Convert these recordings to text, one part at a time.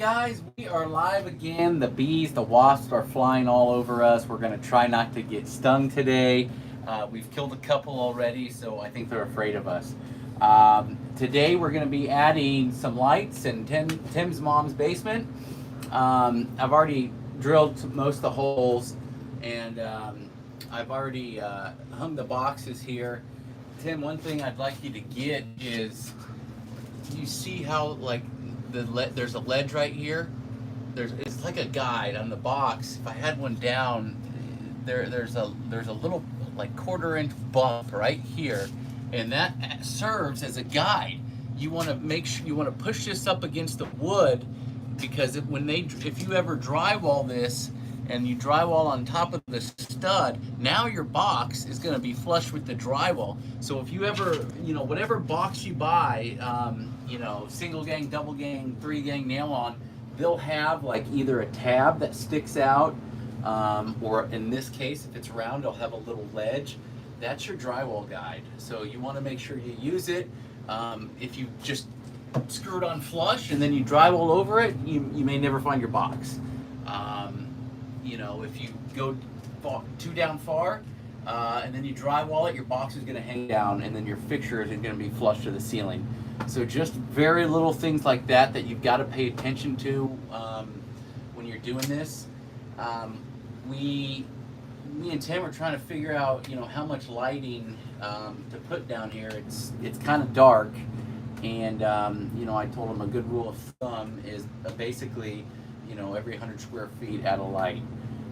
Guys, we are live again. The bees, the wasps are flying all over us. We're going to try not to get stung today. We've killed a couple already, so I think they're afraid of us. Today we're going to be adding some lights in Tim's mom's basement. I've already drilled most of the holes, and I've already hung the boxes here. Tim, one thing I'd like you to get is, you see how like there's a ledge right here. It's like a guide on the box. If I had one down, there's a little like quarter-inch bump right here, and that serves as a guide. You want to make sure you want to push this up against the wood, because if you ever drywall this and you drywall on top of the stud, now your box is going to be flush with the drywall. So if you ever, whatever box you buy, single gang, double gang, 3-gang nail on, they'll have like either a tab that sticks out, or in this case, if it's round, they'll have a little ledge. That's your drywall guide. So you want to make sure you use it. If you just screw it on flush and then you drywall over it, you may never find your box. If you go too down far, and then you drywall it, your box is going to hang down, and then your fixture isn't going to be flush to the ceiling. So just very little things like that you've got to pay attention to when you're doing this. Me and Tim are trying to figure out, how much lighting to put down here. It's kind of dark, and I told him a good rule of thumb is basically, every 100 square feet add a light.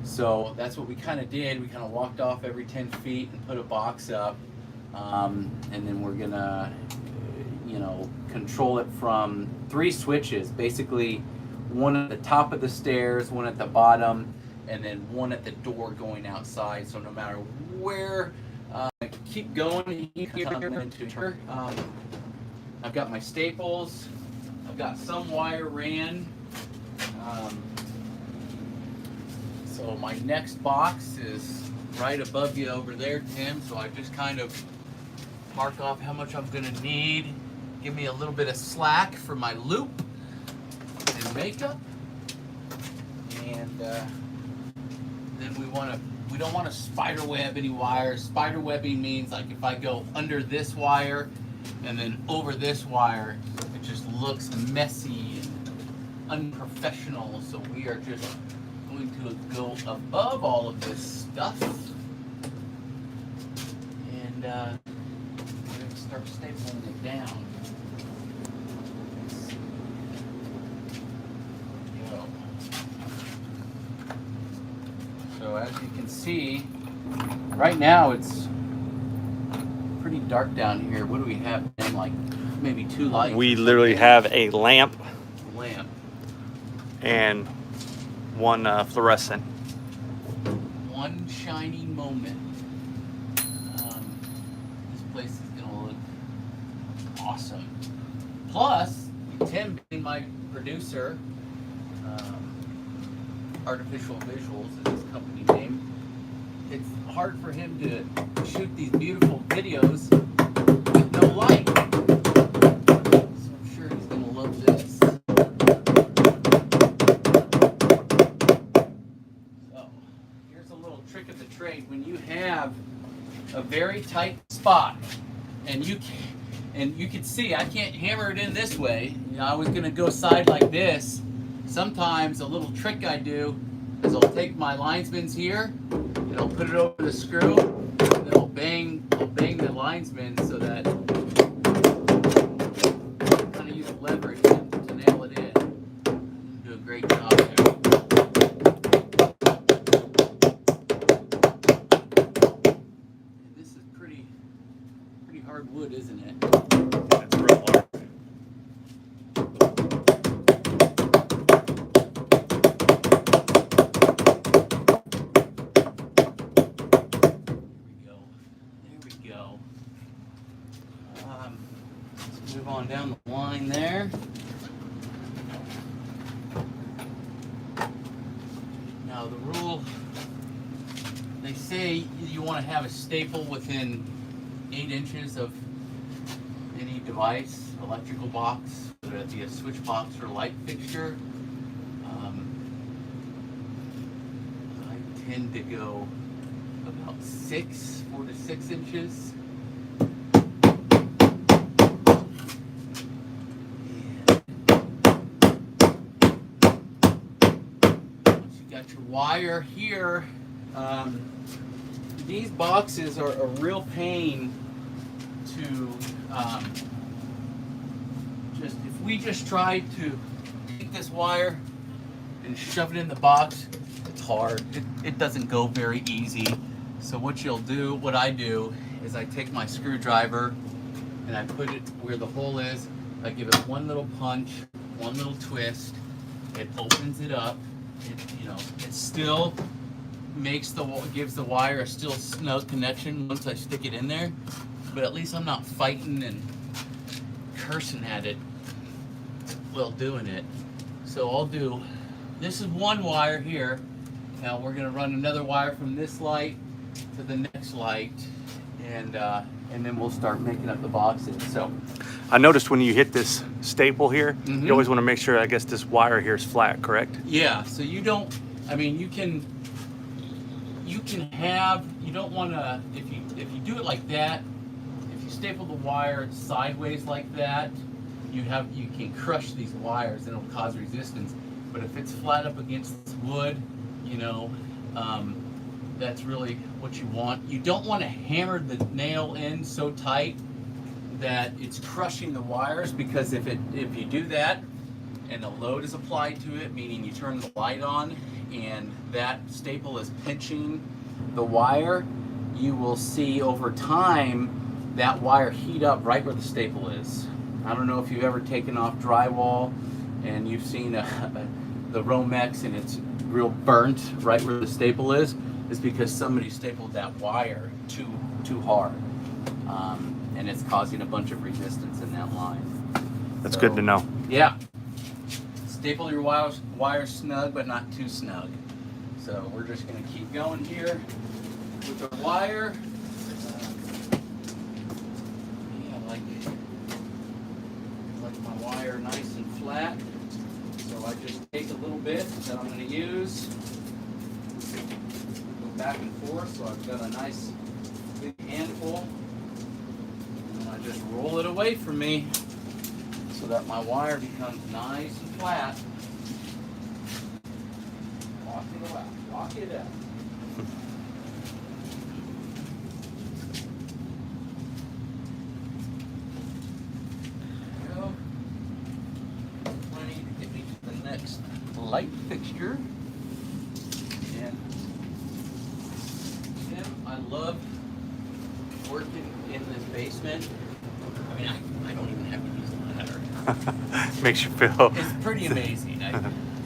So that's what we kind of did. We kind of walked off every 10 feet and put a box up, and then we're gonna, control it from 3 switches. Basically, one at the top of the stairs, one at the bottom, and then one at the door going outside. So no matter where, keep going. I've got my staples. I've got some wire ran. So my next box is right above you over there, Tim. So I just kind of mark off how much I'm gonna need. Give me a little bit of slack for my loop and makeup. And then we don't want to spider web any wires. Spider webbing means like if I go under this wire and then over this wire, it just looks messy and unprofessional. So we are just going to go above all of this stuff, and we're going to start stapling it down. So as you can see, right now it's pretty dark down here. What do we have? Like maybe 2 lights. We literally have a lamp and one fluorescent. One shining moment. This place is gonna look awesome. Plus, Tim being my producer, Artificial Visuals is his company name. It's hard for him to shoot these beautiful videos with no light. So I'm sure he's gonna love this. So here's a little trick of the trade. When you have a very tight spot, and you can see I can't hammer it in this way. I was gonna go side like this. Sometimes a little trick I do is I'll take my linesman's here and I'll put it over the screw, and then I'll bang the linesman so that I kind of use leverage to nail it in. Do a great job there. And this is pretty hard wood, isn't it? It's real hard. Let's move on down the line there. Now the rule, they say you want to have a staple within 8 inches of any device, electrical box, whether it be a switch box or light fixture. tend to go about 4 to 6 inches. Once you got your wire here, these boxes are a real pain to if we just try to take this wire and shove it in the box, it's hard. It doesn't go very easy. So what I do is I take my screwdriver and I put it where the hole is. I give it one little punch, one little twist. It opens it up. It still gives the wire a still snug connection once I stick it in there. But at least I'm not fighting and cursing at it while doing it. So this is one wire here. Now we're gonna run another wire from this light to the next light, and then we'll start making up the boxes. So I noticed when you hit this staple here, Mhm. you always want to make sure, I guess, this wire here is flat, correct? yeah, so you don't want to, if you do it like that, if you staple the wire sideways like that, you can crush these wires and it'll cause resistance. But if it's flat up against wood, that's really what you want. You don't want to hammer the nail in so tight that it's crushing the wires, because if you do that and a load is applied to it, meaning you turn the light on and that staple is pinching the wire, you will see over time that wire heat up right where the staple is. I don't know if you've ever taken off drywall and you've seen the Romex and it's real burnt right where the staple is. It's because somebody stapled that wire too hard, and it's causing a bunch of resistance in that line. That's good to know. Yeah. Staple your wire snug, but not too snug. So we're just going to keep going here with the wire. I like my wire nice and flat. So I just take a little bit that I'm going to use. Go back and forth, so I've got a nice big handful. And I just roll it away from me so that my wire becomes nice and flat. Walk it out. Walk it out. I need to get me to the next light fixture. And I love working in this basement. I mean, I don't even have to use a ladder. Makes you feel. It's pretty amazing. I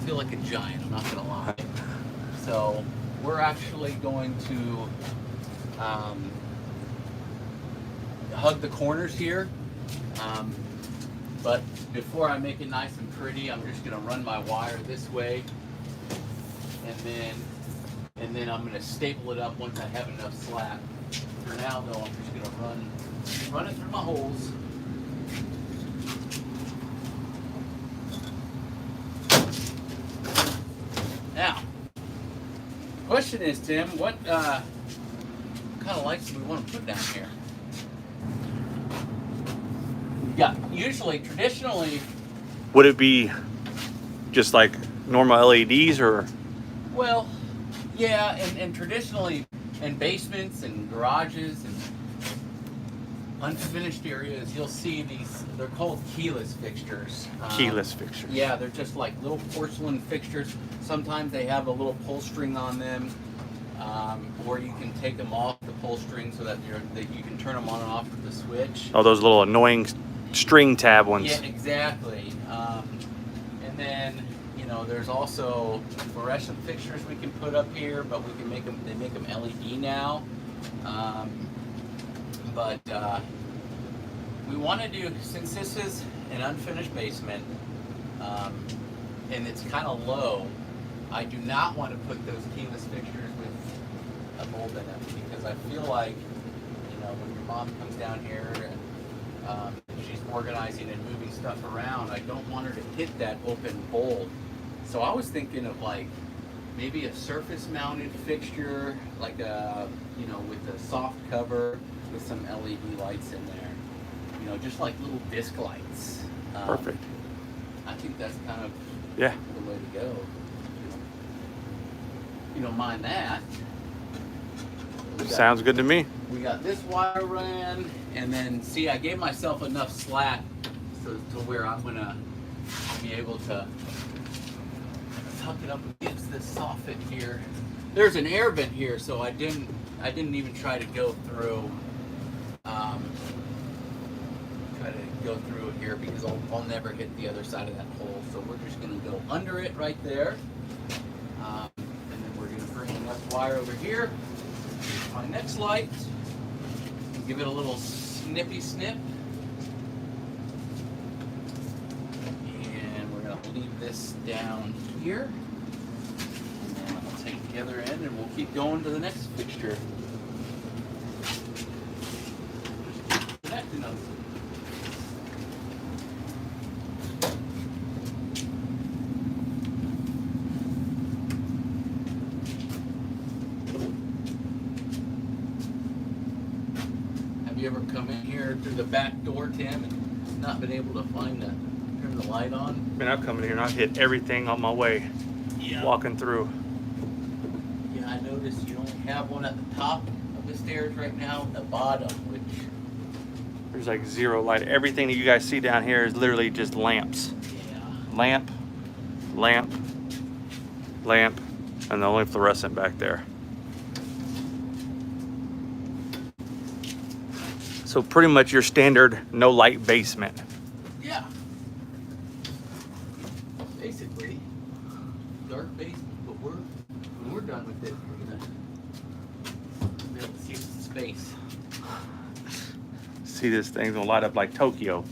feel like a giant, I'm not gonna lie. So we're actually going to hug the corners here. But before I make it nice and pretty, I'm just gonna run my wire this way, and then I'm gonna staple it up once I have enough slack. For now though, I'm just gonna run it through my holes. Now, question is, Tim, what kind of lights do we want to put down here? Yeah, traditionally, Would it be just like normal LEDs or? well, yeah, and traditionally in basements and garages and unfinished areas, you'll see these, they're called keyless fixtures. Keyless fixtures. Yeah, they're just like little porcelain fixtures. Sometimes they have a little pull string on them, or you can take them off the pull string so that you can turn them on and off with the switch. Oh, those little annoying string tab ones. Yeah, exactly. And then, there's also fluorescent fixtures we can put up here, but we can make them. They make them LED now. But we want to do, since this is an unfinished basement, and it's kind of low, I do not want to put those keyless fixtures with a bulb in them, because I feel like, when your mom comes down here and she's organizing and moving stuff around, I don't want her to hit that open bulb. So I was thinking of like maybe a surface mounted fixture, like a, you know, with a soft cover with some LED lights in there. You know, just like little disc lights. Perfect. I think that's kind of Yeah. the way to go. You don't mind that. Sounds good to me. We got this wire ran, and then see, I gave myself enough slack to where I'm gonna be able to tuck it up against this soffit here. There's an air vent here, so I didn't even try to go through. Try to go through it here because I'll never hit the other side of that hole. So we're just gonna go under it right there, and then we're gonna bring enough wire over here. My next light, give it a little snippy snip, and we're gonna leave this down here, and then I'll take the other end and we'll keep going to the next fixture. Just keep connecting them. You ever come in here through the back door, Tim, and not been able to turn the light on? Man, I've come in here and I've hit everything on my way walking through. Yeah, I noticed you only have one at the top of the stairs right now, at the bottom, which... There's like zero light. Everything that you guys see down here is literally just lamps. Yeah. Lamp, lamp, lamp, and the only fluorescent back there. So pretty much your standard no light basement. Yeah. Basically, dark basement, but when we're done with it, we're gonna be able to see some space. See, this thing's gonna light up like Tokyo.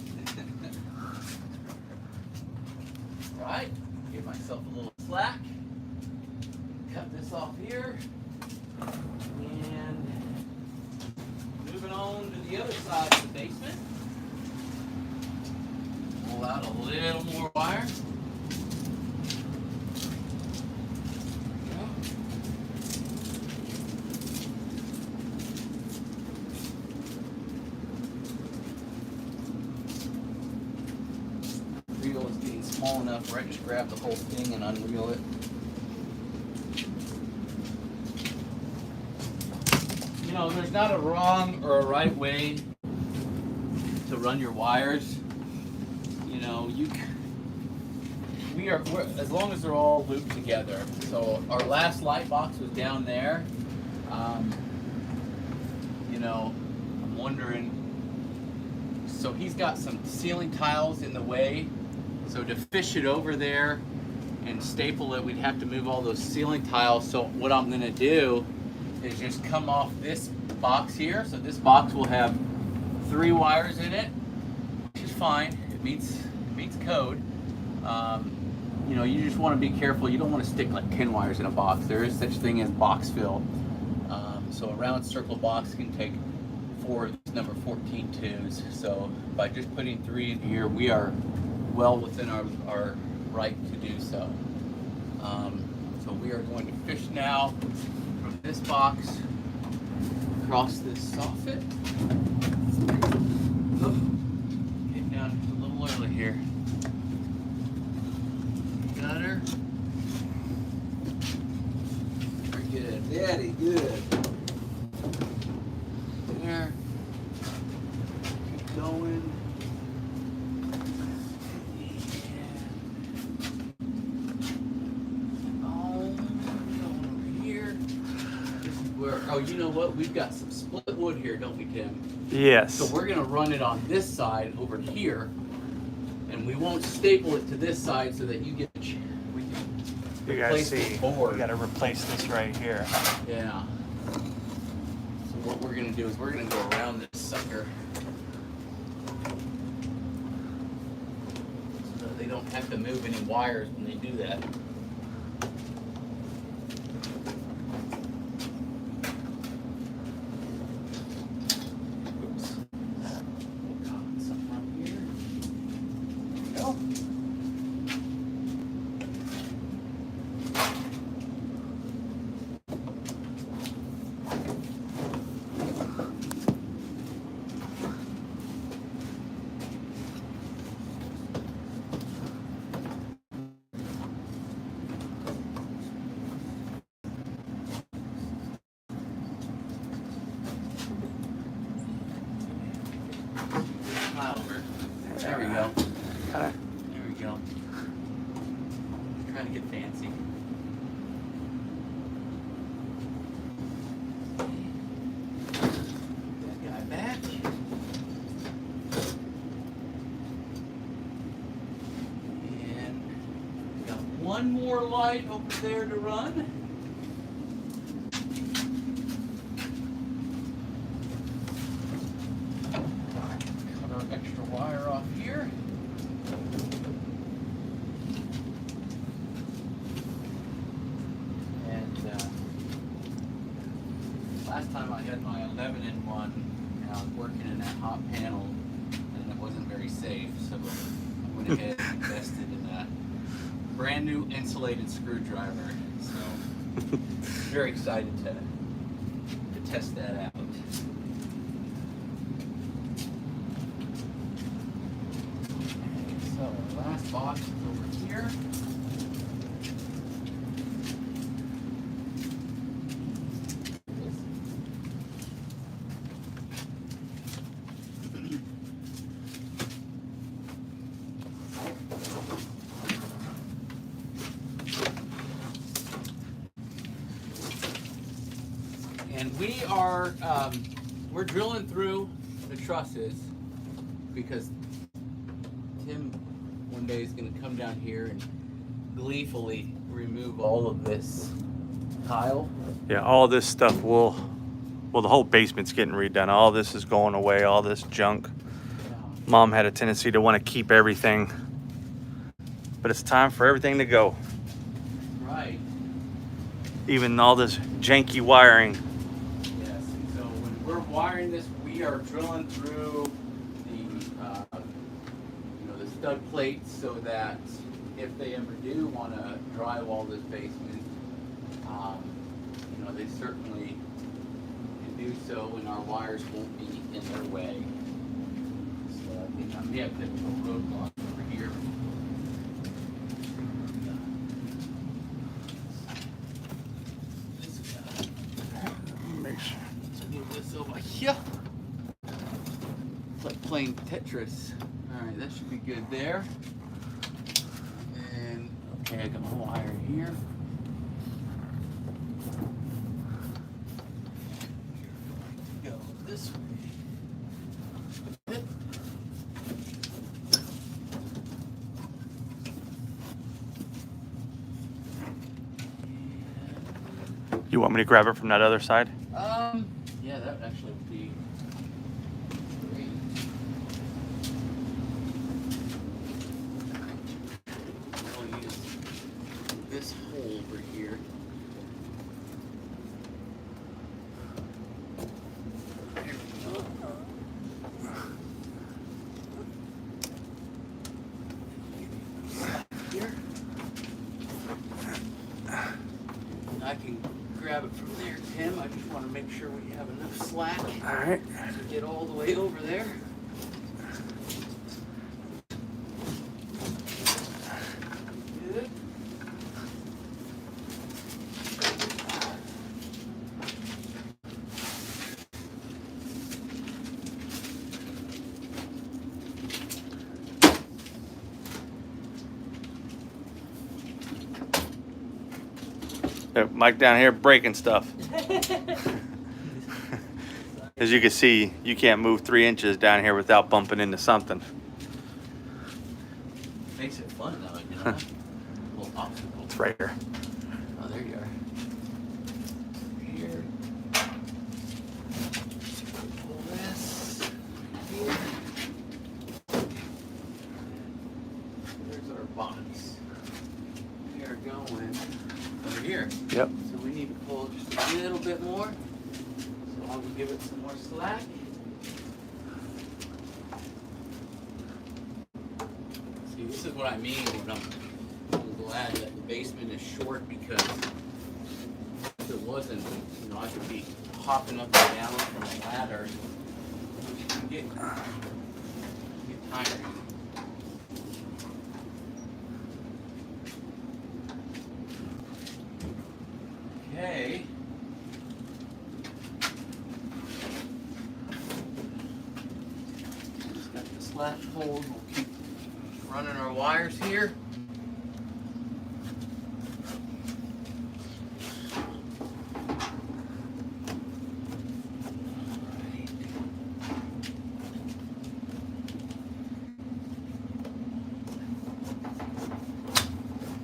Right, give myself a little slack. Cut this off here. And moving on to the other side of the basement. Pull out a little more wire. There we go. Reel is getting small enough where I just grab the whole thing and unreel it. You know, there's not a wrong or a right way to run your wires. You know, we're as long as they're all looped together. So our last light box was down there. You know, I'm wondering. So he's got some ceiling tiles in the way. So to fish it over there and staple it, we'd have to move all those ceiling tiles. So what I'm gonna do is just come off this box here. So this box will have 3 wires in it, which is fine. It meets code. You know, you just want to be careful. You don't want to stick like 10 wires in a box. There is such thing as box fill. So a round circle box can take 4 of these number 14 twos. So by just putting 3 in here, we are well within our right to do so. So we are going to fish now from this box across this soffit. Oh, getting down a little early here. Got her. Very good. Daddy, good. There. Keep going. Oh, you know what? We've got some split wood here, don't we, Tim? Yes. So we're gonna run it on this side over here, and we won't staple it to this side so that you get. We can You guys replace see, this board. we got to replace this right here. Yeah. So what we're gonna do is we're gonna go around this sucker, so that they don't have to move any wires when they do that. There we go. Kinda. There we go. Trying to get fancy. That guy back. And we got one more light over there to run. Cut our extra wire off here. Last time I had my 11-in-1 and I was working in that hot panel and it wasn't very safe, so I went ahead and invested in a brand new insulated screwdriver. So very excited to test that out. So the last box is over here. And we are, we're drilling through the trusses because Tim one day is going to come down here and gleefully remove all of this tile. Yeah, all this stuff will, well, the whole basement's getting redone. All this is going away, all this junk. Yeah. Mom had a tendency to want to keep everything, but it's time for everything to go. Right. Even all this janky wiring. Yes. And so when we're wiring this, we are drilling through the stud plates so that if they ever do want to drywall this basement, they certainly can do so, and our wires won't be in their way. So I think I may have to put a roadblock over here. This guy. Make sure. Let's move this over here. It's like playing Tetris. All right, that should be good there. And okay, I got my wire here. Go this way. You want me to grab it from that other side? Yeah, that actually would be great. I'll use this hole over here. There we go. Here. I can grab it from there, Tim. I just want to make sure we have enough slack All right. to get all the way over there. Good. Mike down here breaking stuff. As you can see, you can't move 3 inches down here without bumping into something. Makes it fun though, you know? A little obstacle. It's right here. Oh, there you are. Here. Pull this. Here. There's our box. We are going over here. Yep. So we need to pull just a little bit more. So I will give it some more slack. See, this is what I mean when I'm glad that the basement is short, because if it wasn't, I could be hopping up and down from a ladder, which can get tired. Okay. Just got this last hole. We'll running our wires here.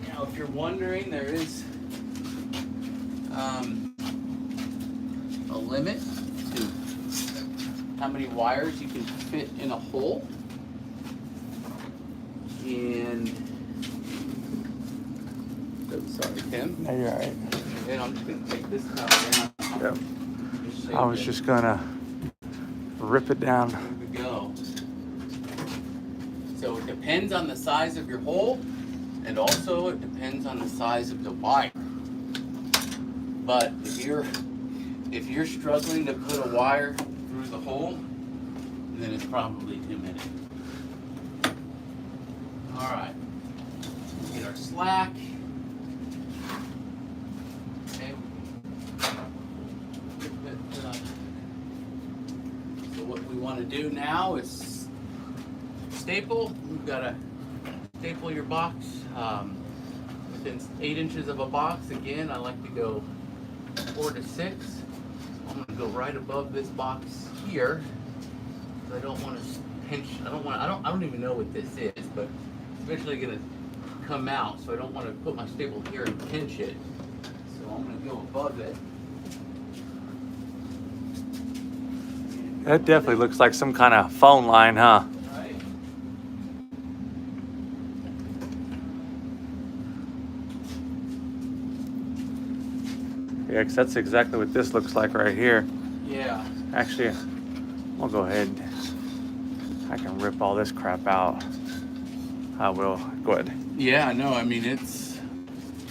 Now, if you're wondering, there is a limit to how many wires you can fit in a hole. And sorry, Tim. No, you're all right. And I'm just gonna take this top down. Yep. I was just gonna rip it down. There we go. So it depends on the size of your hole, and also it depends on the size of the wire. But if you're struggling to put a wire through the hole, then it's probably too many. All right, get our slack. Okay. So what we want to do now is staple. You've got to staple your box within 8 inches of a box. Again, I like to go 4 to 6. I'm going to go right above this box here. I don't want to pinch. I don't even know what this is, but eventually going to come out, so I don't want to put my staple here and pinch it. So I'm going to go above it. That definitely looks like some kind of phone line, huh? Right. Yeah, 'cause that's exactly what this looks like right here. Yeah. Actually, I'll go ahead. I can rip all this crap out. I will. Go ahead. Yeah, no, I mean it's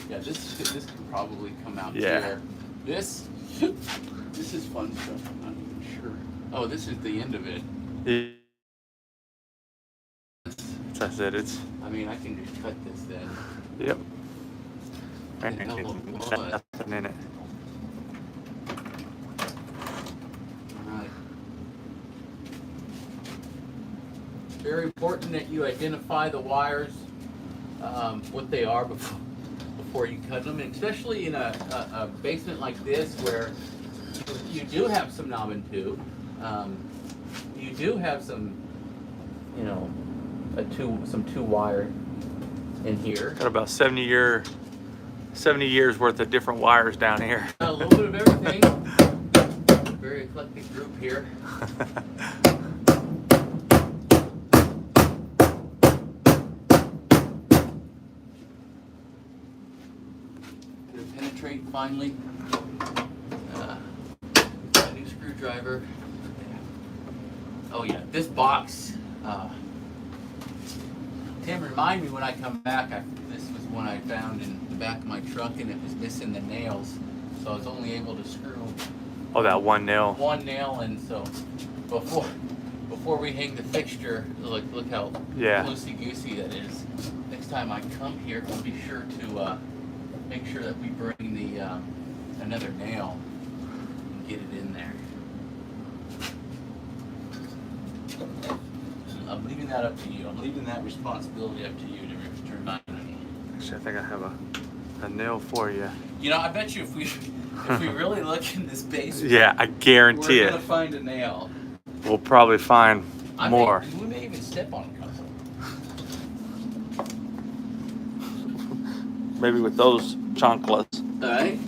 this could probably come out here. This is fun stuff. I'm not even sure. Oh, this is the end of it. That's it. It's. I mean, I can just cut this then. Yep. And a little blood. Nothing in it. Alright. Very important that you identify the wires, what they are before you cut them, and especially in a basement like this where you do have some knob and tube. You do have some, some two wire in here. Got about 70 years worth of different wires down here. A little bit of everything. Very eclectic group here. Gonna penetrate finally. A new screwdriver. Oh yeah, this box. Tim, remind me when I come back. This was one I found in the back of my truck, and it was missing the nails, so I was only able to screw. Oh, that one nail. One nail, and so before we hang the fixture, look how loosey goosey that is. Next time I come here, we'll be sure to make sure that we bring the another nail and get it in there. I'm leaving that up to you. I'm leaving that responsibility up to you to remind me. Actually, I think I have a nail for you. I bet you if we really look in this basement, yeah, I guarantee we're it. gonna find a nail. We'll probably find more. We may even step on a couple. Maybe with those chanclas. All right.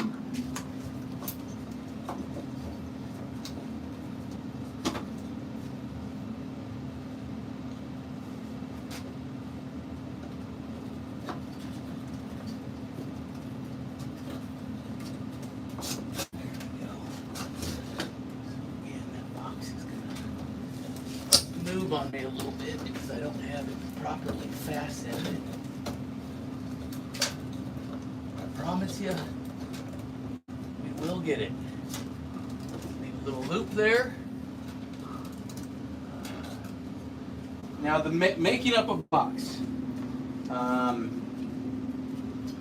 Move on me a little bit because I don't have it properly fastened. I promise you, we will get it. Leave a little loop there. Now the making up a box.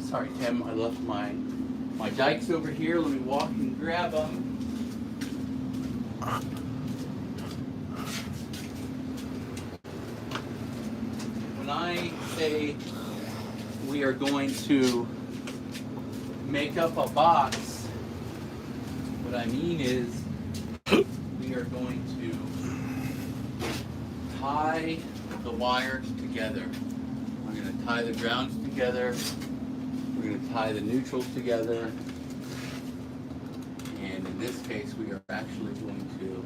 Sorry, Tim, I left my dikes over here. Let me walk and grab them. when I say we are going to make up a box, what I mean is we are going to tie the wires together. We're going to tie the grounds together. We're going to tie the neutrals together. And in this case, we are actually going to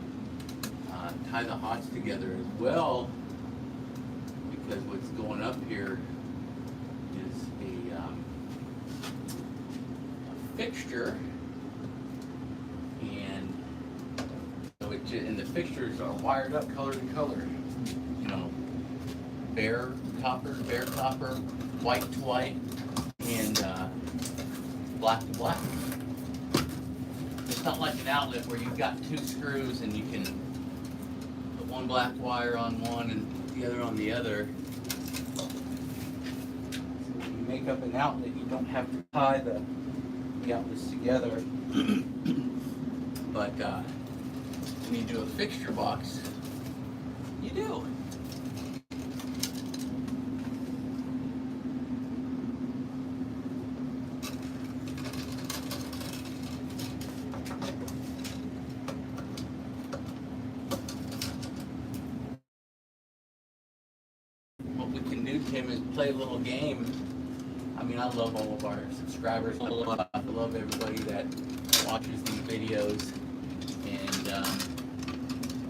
tie the hots together as well, because what's going up here is a fixture, and so and the fixtures are wired up color to color. You know, bare copper, white to white, and black to black. It's not like an outlet where you've got two screws and you can put one black wire on one and the other on the other. So when you make up an outlet, you don't have to tie the outlets together. But when you do a fixture box, you do. Tim, is play a little game. I mean, I love all of our subscribers. I love everybody that watches these videos, and I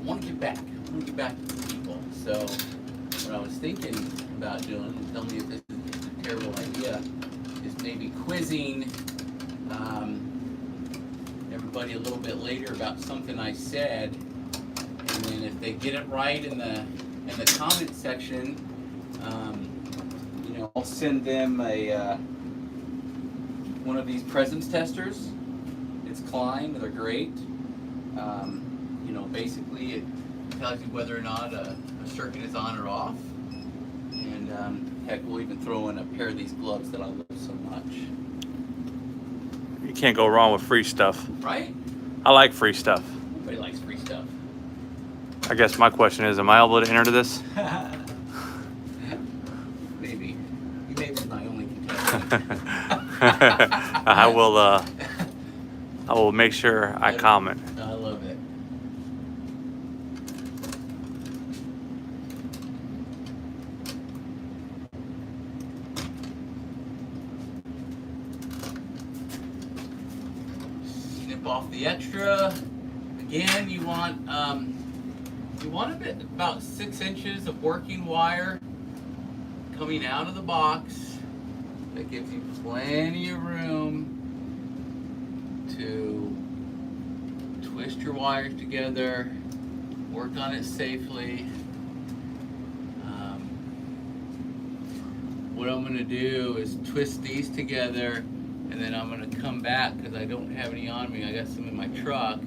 want to get back. I want to get back to the people. So what I was thinking about doing, and tell me if this is a terrible idea, is maybe quizzing everybody a little bit later about something I said, and then if they get it right in the comment section, you know, I'll send them a one of these presence testers. It's Klein. They're great. You know, basically it tells you whether or not a circuit is on or off. And heck, we'll even throw in a pair of these gloves that I love so much. You can't go wrong with free stuff. Right? I like free stuff. Everybody likes free stuff. I guess my question is, am I able to enter to this? Maybe. You may be my only contestant. I will make sure I comment. I love it. Snip off the extra. Again, you want about 6 inches of working wire coming out of the box. That gives you plenty of room to twist your wires together, work on it safely. What I'm going to do is twist these together, and then I'm going to come back, because I don't have any on me, I got some in my truck.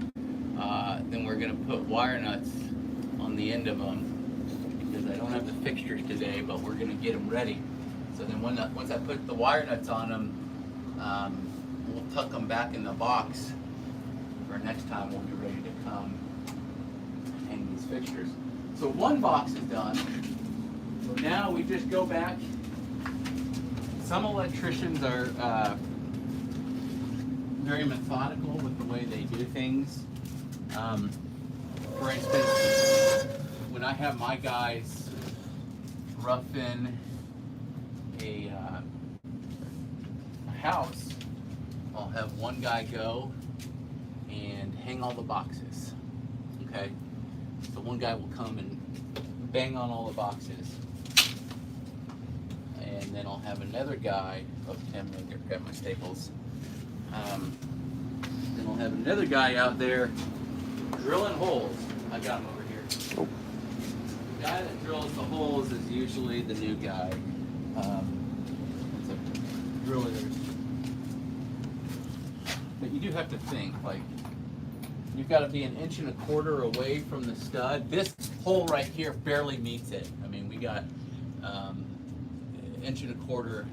Then we're going to put wire nuts on the end of them, because I don't have the fixtures today, but we're going to get them ready. So then once I put the wire nuts on them, we'll tuck them back in the box for next time. We'll be ready to come hang these fixtures. So one box is done. So now we just go back. Some electricians are very methodical with the way they do things. For instance, when I have my guys rough in a house, I'll have one guy go and hang all the boxes. Okay, so one guy will come and bang on all the boxes, and then I'll have another guy. Oh, Tim, let me grab my staples. Then I'll have another guy out there drilling holes. I got him over here. Oh. The guy that drills the holes is usually the new guy. It's a driller. But you do have to think, like, you've got to be 1.25 inches away from the stud. This hole right here barely meets it. I mean, we got 1.25 inches,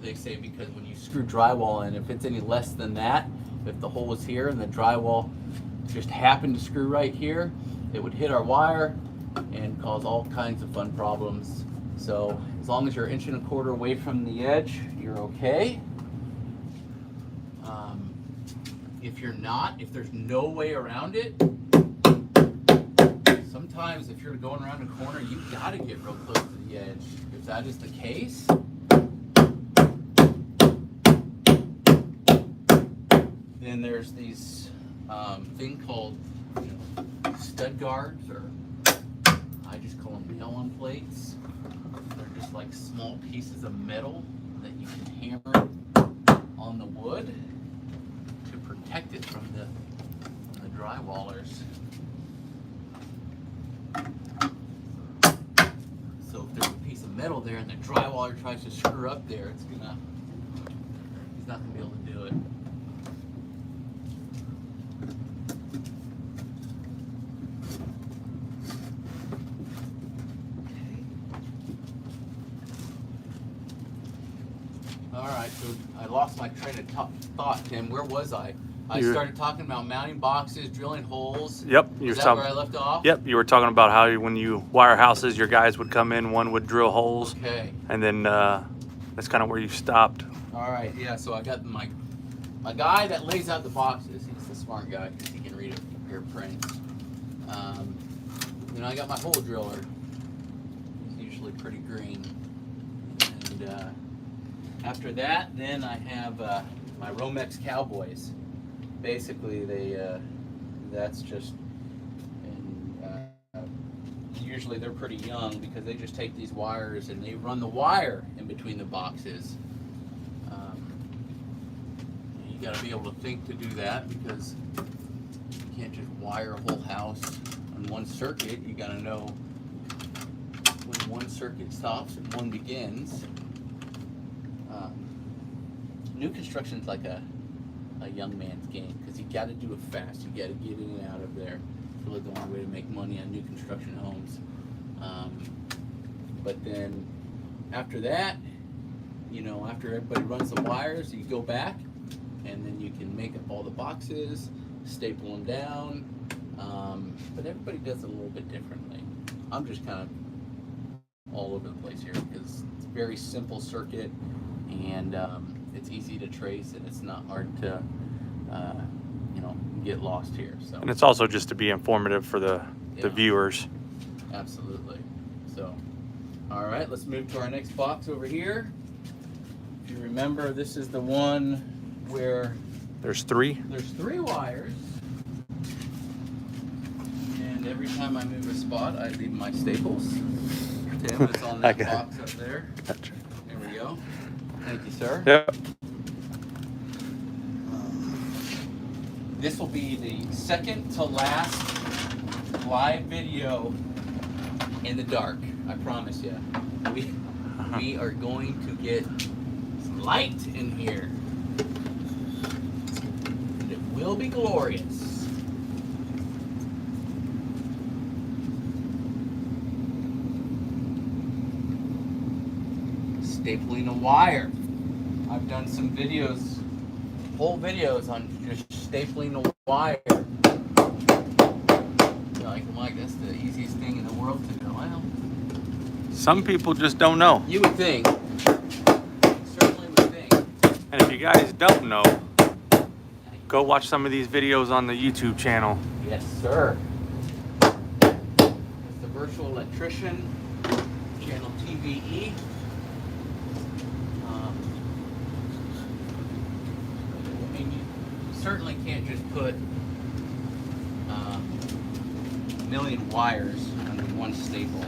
they say, because when you screw drywall in, if it's any less than that, if the hole was here and the drywall just happened to screw right here, it would hit our wire and cause all kinds of fun problems. So as long as you're 1.25 inches away from the edge, you're okay. If you're not, if there's no way around it, sometimes if you're going around a corner, you gotta get real close to the edge. If that is the case, then there's these thing called stud guards, or I just call them nail-on plates. They're just like small pieces of metal that you can hammer on the wood to protect it from the drywallers. So if there's a piece of metal there and the drywaller tries to screw up there, he's not gonna be able to do it. All right, so I lost my train of thought, Tim. Where was I? I started talking about mounting boxes, drilling holes. Yep. Is that where I left off? Yep. You were talking about how when you wire houses, your guys would come in, one would drill holes. Okay. And then that's kind of where you stopped. All right, yeah, so I got my guy that lays out the boxes. He's the smart guy because he can read a pair of prints. Then I got my hole driller. He's usually pretty green. And after that, then I have my Romex Cowboys. Basically, that's just, and usually they're pretty young because they just take these wires and they run the wire in between the boxes. You got to be able to think to do that because you can't just wire a whole house on one circuit. You got to know when one circuit stops and one begins. New construction is like a young man's game because you got to do it fast. You got to get in and out of there. It's really the only way to make money on new construction homes. But then after that, after everybody runs the wires, you go back and then you can make up all the boxes, staple them down. But everybody does it a little bit differently. I'm just kind of all over the place here because it's a very simple circuit and it's easy to trace and it's not hard to get lost here. So, and it's also just to be informative for the viewers. Absolutely. So, all right, let's move to our next box over here. If you remember, this is the one where there's three wires, and every time I move a spot, I leave my staples. Tim, it's on that box up there. Gotcha. There we go. Thank you, sir. Yep. This will be the second to last live video in the dark. I promise you. We are going to get some light in here. And it will be glorious. Stapling a wire. I've done some videos, whole videos on just stapling a wire. Like, Mike, that's the easiest thing in the world to do. Well, some people just don't know. you would think. Certainly would think. And if you guys don't know, go watch some of these videos on the YouTube channel. Yes, sir. It's the Virtual Electrician, channel TVE. You certainly can't just put a million wires under one staple.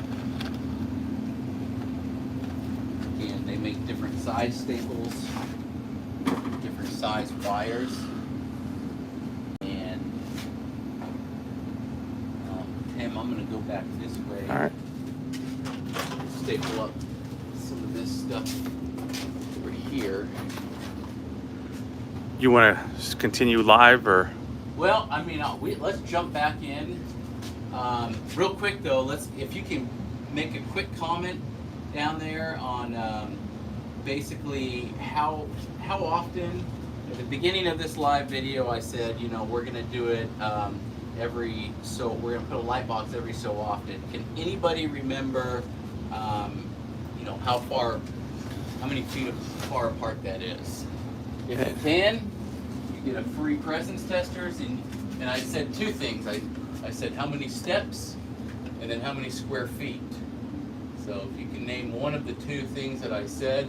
Again, they make different size staples, different size wires, and Tim, I'm going to go back this way. All right. Staple up some of this stuff over here. You want to continue live or? Well, I mean, let's jump back in. Real quick though, if you can make a quick comment down there on basically how often. At the beginning of this live video, I said, we're gonna do it we're gonna put a light box every so often. Can anybody remember, you know, how many feet far apart that is. If you can, you get a free presence testers, and I said two things. I said how many steps, and then how many square feet. So if you can name one of the two things that I said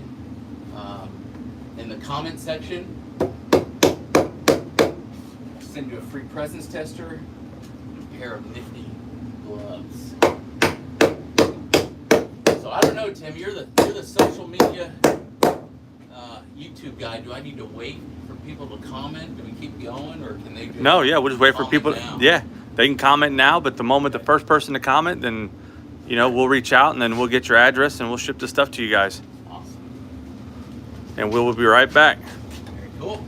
in the comment section, I'll send you a free presence tester and a pair of nifty gloves. So I don't know, Tim. You're the social media YouTube guy. Do I need to wait for people to comment? Do we keep going, or can they? Just No, yeah, we'll just wait for people. now? Yeah, they can comment now, but the moment the first person to comment, then you know we'll reach out and then we'll get your address and we'll ship the stuff to you guys. Awesome. And we'll be right back. Very cool.